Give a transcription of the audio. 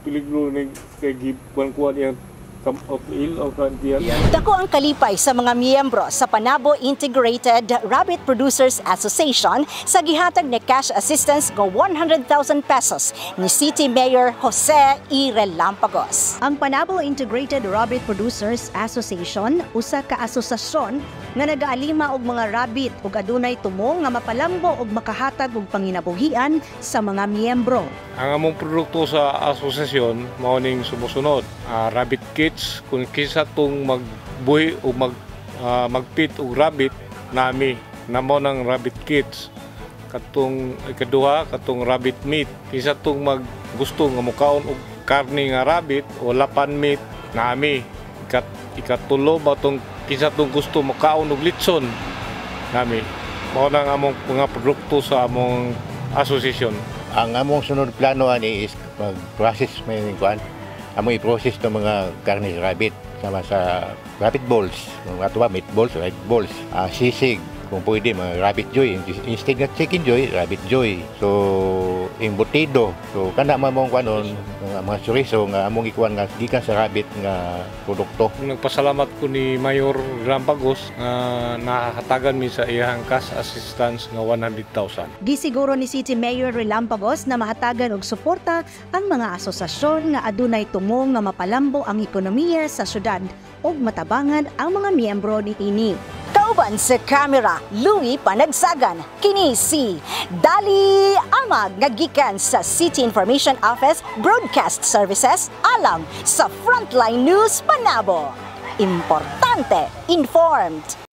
peligro ning kay giban-kuan yang il o kantiyan. Dako ang kalipay sa mga miyembro sa Panabo Integrated Rabbit Producers Association sa gihatag ni cash assistance ng 100,000 pesos ni City Mayor Jose E. Relampagos. Ang Panabo Integrated Rabbit Producers Association usa ka asosasyon nga nagaalima og mga rabbit ug adunay tumong nga mapalambo ug makahatag og panginabuhian sa mga miyembro. Ang among produkto sa asosasyon mao ning sumusunod, rabbit kits kung kinsa tong magbuhi o magpit og rabbit nami namo ng rabbit kits. Katong ikaduha katong rabbit meat, kinsa tong gusto nga mukaon og karne nga rabbit o lapan meat nami. Ikatulo batong kinsa tong gusto mukaon og litson nami. Mao nang among mga produkto sa among asosasyon. Ang among sunod plano ani is mag-process may kuan. Among i-process ng mga karne sa rabbit sama sa rabbit balls, mga tuwa meatballs, rabbit balls, sisig, kung pwede mga rabbit joy instead ng chicken joy, rabbit joy. So embutido. So kana mamong kuanon mga chorizo nga among ikuan nga gikan sa rabbit nga produkto. Nagpasalamat ko ni Mayor Relampagos nahatagan mi sa iyang cash assistance nga 100,000. Gisiguro ni City Mayor Relampagos na mahatagan og suporta ang mga asosasyon nga adunay tumong nga mapalambo ang ekonomiya sa syudad ug matabangan ang mga miyembro niini. Kauban sa kamera, Louie Panagsagan, kini si Dali Amag nga gikan sa City Information Office Broadcast Services alang sa Frontline News Panabo. Importante, informed.